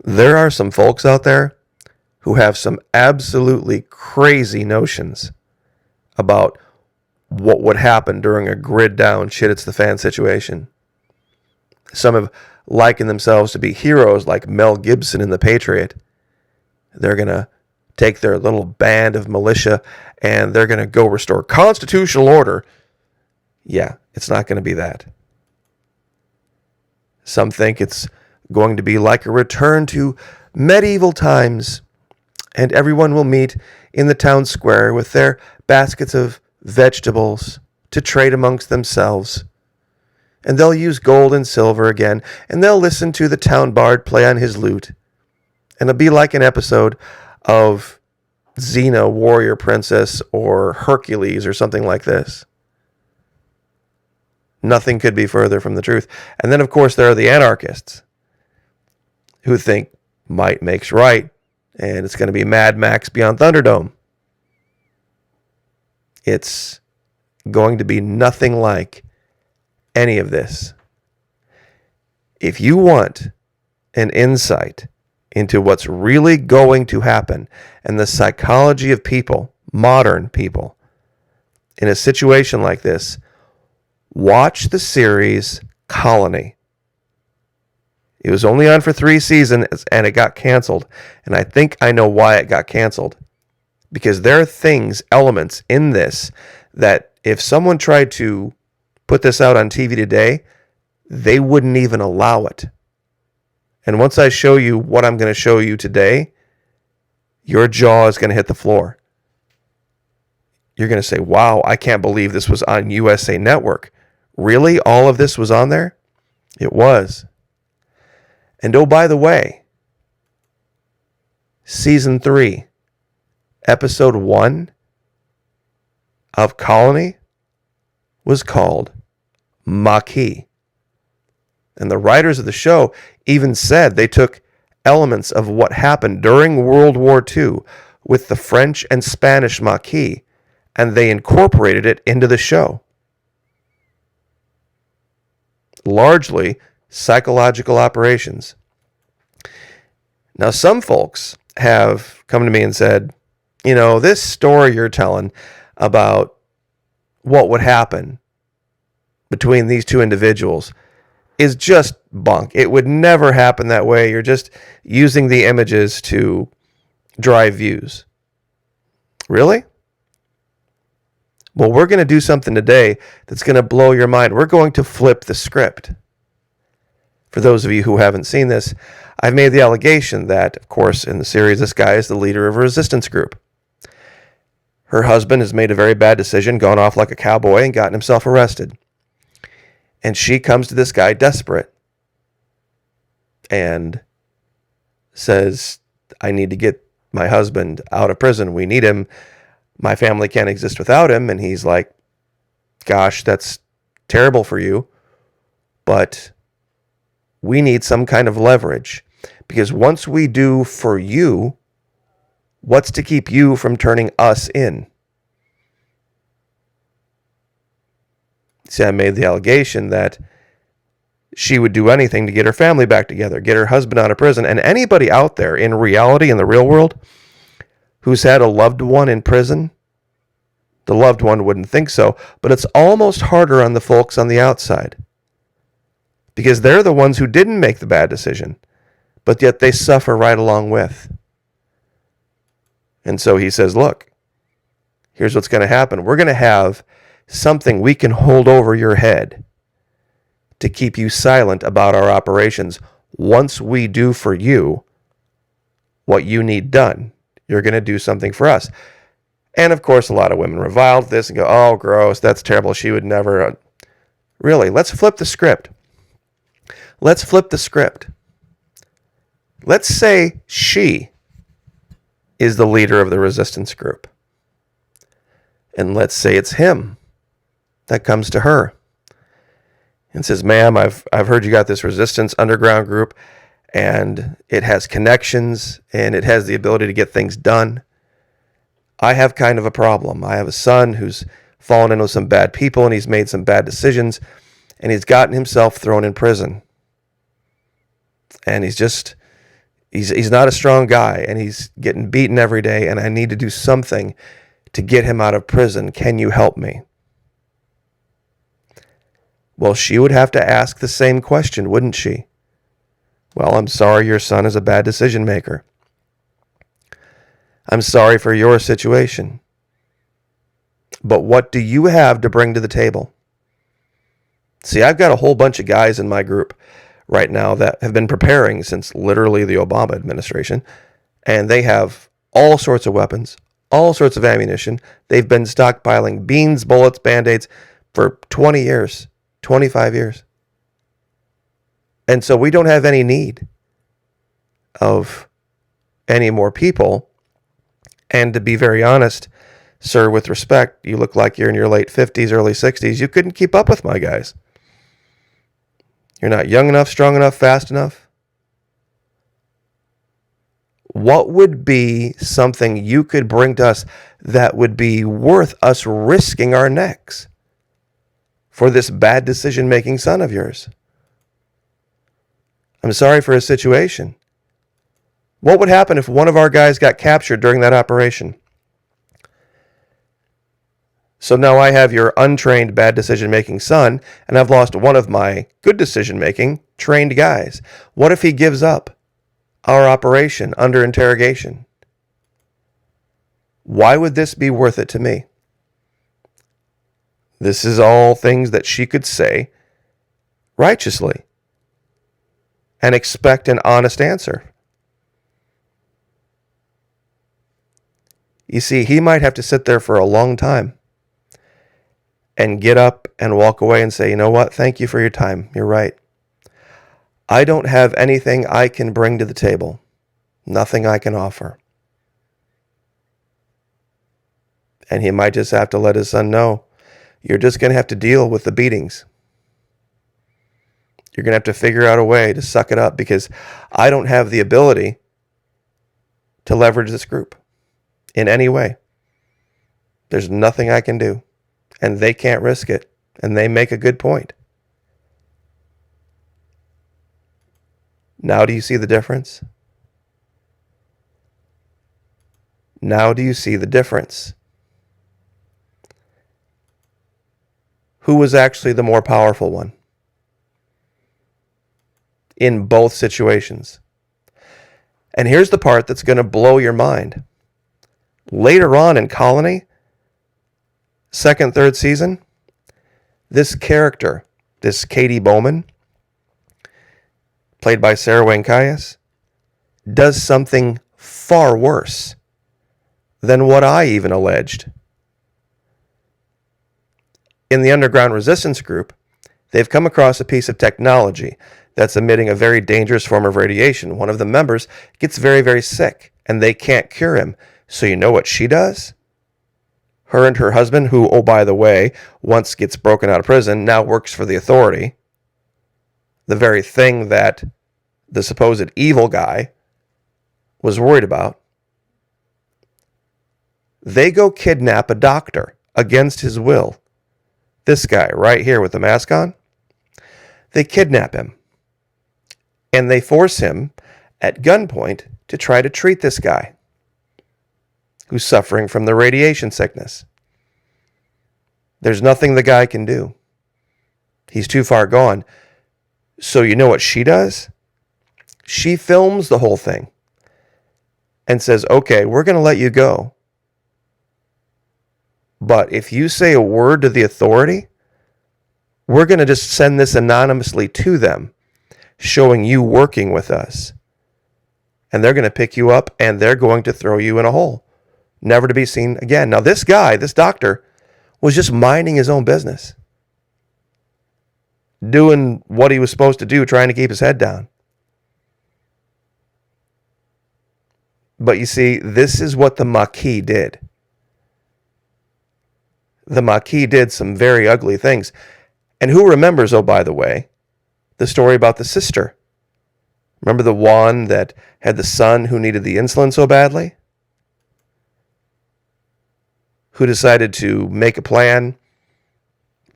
There are some folks out there who have some absolutely crazy notions about what would happen during a grid down shit it's the fan situation. Some have likened themselves to be heroes like Mel Gibson in The Patriot. They're going to take their little band of militia and they're going to go restore constitutional order. Yeah, it's not going to be that. Some think it's going to be like a return to medieval times, and everyone will meet in the town square with their baskets of vegetables to trade amongst themselves. And they'll use gold and silver again, and they'll listen to the town bard play on his lute. And it'll be like an episode of Xena, Warrior Princess, or Hercules, or something like this. Nothing could be further from the truth. And then, of course, there are the anarchists who think might makes right, and it's going to be Mad Max Beyond Thunderdome. It's going to be nothing like any of this. If you want an insight into what's really going to happen and the psychology of people, modern people, in a situation like this, watch the series Colony. It was only on for 3 seasons and it got canceled. And I think I know why it got canceled. Because there are things, elements in this that if someone tried to put this out on TV today, they wouldn't even allow it. And once I show you what I'm going to show you today, your jaw is going to hit the floor. You're going to say, wow, I can't believe this was on USA Network. Really? All of this was on there? It was. And oh, by the way, Season 3, Episode 1 of Colony was called Maquis. And the writers of the show even said they took elements of what happened during World War II with the French and Spanish Maquis, and they incorporated it into the show. Largely psychological operations. Now, some folks have come to me and said, you know, this story you're telling about what would happen between these two individuals is just bunk. It would never happen that way. You're just using the images to drive views. Really? Well, we're going to do something today that's going to blow your mind. We're going to flip the script. For those of you who haven't seen this, I've made the allegation that, of course, in the series, this guy is the leader of a resistance group. Her husband has made a very bad decision, gone off like a cowboy, and gotten himself arrested. And she comes to this guy desperate and says, I need to get my husband out of prison. We need him. My family can't exist without him. And he's like, gosh, that's terrible for you. But we need some kind of leverage. Because once we do for you, what's to keep you from turning us in? See, I made the allegation that she would do anything to get her family back together, get her husband out of prison. And anybody out there in reality, in the real world, who's had a loved one in prison, the loved one wouldn't think so. But it's almost harder on the folks on the outside. Because they're the ones who didn't make the bad decision, but yet they suffer right along with. And so he says, look, here's what's going to happen. We're going to have something we can hold over your head to keep you silent about our operations. Once we do for you what you need done, you're going to do something for us. And of course, a lot of women reviled this and go, oh, gross, that's terrible. She would never. Really, let's flip the script. Let's flip the script. Let's say she is the leader of the resistance group. And let's say it's him that comes to her and says, ma'am, I've heard you got this resistance underground group, and it has connections, and it has the ability to get things done. I have kind of a problem. I have a son who's fallen in with some bad people, and he's made some bad decisions, and he's gotten himself thrown in prison. And he's just, He's not a strong guy, and he's getting beaten every day, and I need to do something to get him out of prison. Can you help me? Well, she would have to ask the same question, wouldn't she? Well, I'm sorry your son is a bad decision maker. I'm sorry for your situation. But what do you have to bring to the table? See, I've got a whole bunch of guys in my group right now that have been preparing since literally the Obama administration, and they have all sorts of weapons, all sorts of ammunition. They've been stockpiling beans, bullets, Band-Aids for 20 years, 25 years. And so we don't have any need of any more people. And to be very honest, sir, with respect, you look like you're in your late 50s, early 60s. You couldn't keep up with my guys. You're not young enough, strong enough, fast enough. What would be something you could bring to us that would be worth us risking our necks for this bad decision-making son of yours? I'm sorry for his situation. What would happen if one of our guys got captured during that operation? So now I have your untrained bad decision-making son, and I've lost one of my good decision-making trained guys. What if he gives up our operation under interrogation? Why would this be worth it to me? This is all things that she could say righteously and expect an honest answer. You see, he might have to sit there for a long time and get up and walk away and say, you know what, thank you for your time. You're right. I don't have anything I can bring to the table. Nothing I can offer. And he might just have to let his son know, you're just going to have to deal with the beatings. You're going to have to figure out a way to suck it up because I don't have the ability to leverage this group in any way. There's nothing I can do. And they can't risk it. And they make a good point. Now do you see the difference? Now do you see the difference? Who was actually the more powerful one? In both situations. And here's the part that's going to blow your mind. Later on in Colony, second, third season, this character, this Katie Bowman, played by Sarah Wayne Caius, does something far worse than what I even alleged. In the Underground Resistance Group, they've come across a piece of technology that's emitting a very dangerous form of radiation. One of the members gets very, very sick, and they can't cure him. So you know what she does? Her and her husband, who, oh, by the way, once gets broken out of prison, now works for the Authority, the very thing that the supposed evil guy was worried about. They go kidnap a doctor against his will. This guy right here with the mask on. They kidnap him. And they force him at gunpoint to try to treat this guy who's suffering from the radiation sickness. There's nothing the guy can do. He's too far gone. So you know what she does? She films the whole thing and says, okay, we're going to let you go. But if you say a word to the Authority, we're going to just send this anonymously to them, showing you working with us. And they're going to pick you up and they're going to throw you in a hole, never to be seen again. Now, this guy, this doctor, was just minding his own business, doing what he was supposed to do, trying to keep his head down. But you see, this is what the Maquis did. The Maquis did some very ugly things. And who remembers, oh, by the way, the story about the sister? Remember the one that had the son who needed the insulin so badly? Who decided to make a plan,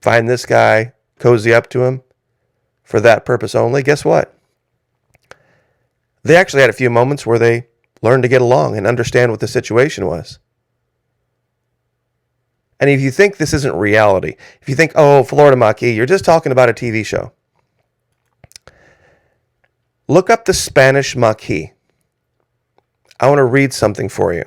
find this guy, cozy up to him for that purpose only? Guess what? They actually had a few moments where they learned to get along and understand what the situation was. And if you think this isn't reality, if you think, oh, Florida Maquis, you're just talking about a TV show. Look up the Spanish Maquis. I want to read something for you.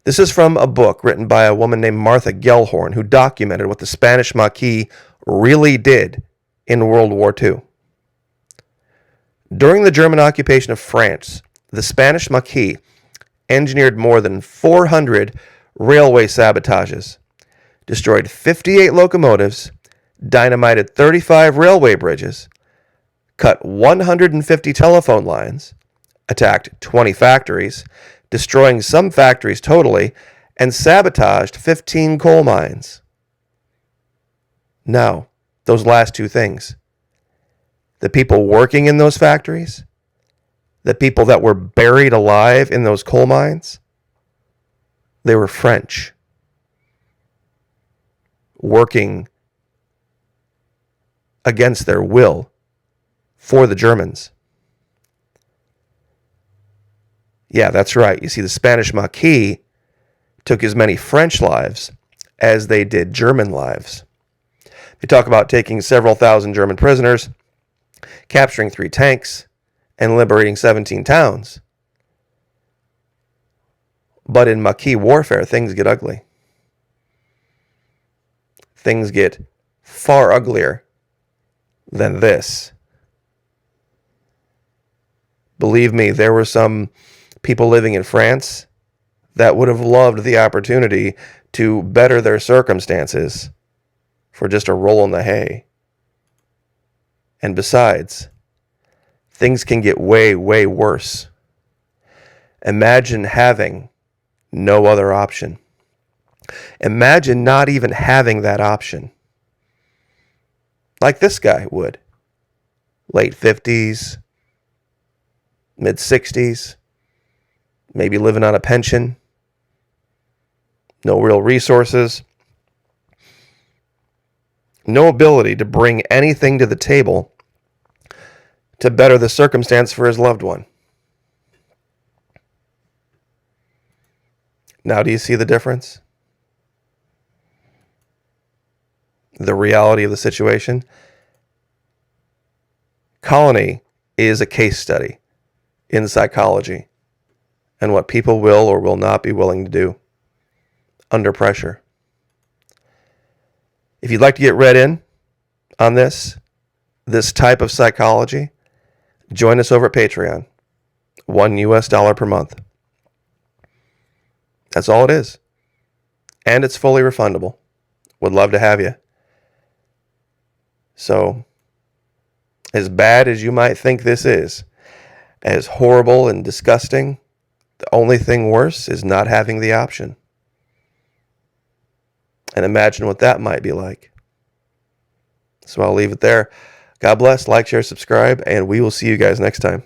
This is from a book written by a woman named Martha Gellhorn, who documented what the Spanish Maquis really did in World War II. During the German occupation of France, the Spanish Maquis engineered more than 400 railway sabotages, destroyed 58 locomotives, dynamited 35 railway bridges, cut 150 telephone lines, attacked 20 factories, destroying some factories totally, and sabotaged 15 coal mines. Now, those last two things. The people working in those factories, the people that were buried alive in those coal mines, they were French, working against their will for the Germans. Yeah, that's right. You see, the Spanish Maquis took as many French lives as they did German lives. They talk about taking several thousand German prisoners, capturing 3 tanks, and liberating 17 towns. But in Maquis warfare, things get ugly. Things get far uglier than this. Believe me, there were some people living in France that would have loved the opportunity to better their circumstances for just a roll in the hay. And besides, things can get way, way worse. Imagine having no other option. Imagine not even having that option. Like this guy would. Late 50s, mid 60s, maybe living on a pension, no real resources, no ability to bring anything to the table to better the circumstance for his loved one. Now, do you see the difference? The reality of the situation? Colony is a case study in psychology and what people will or will not be willing to do under pressure. If you'd like to get read in on this type of psychology, join us over at Patreon. $1 per month. That's all it is. And it's fully refundable. Would love to have you. So, as bad as you might think this is, as horrible and disgusting, the only thing worse is not having the option. And imagine what that might be like. So I'll leave it there. God bless, like, share, subscribe, and we will see you guys next time.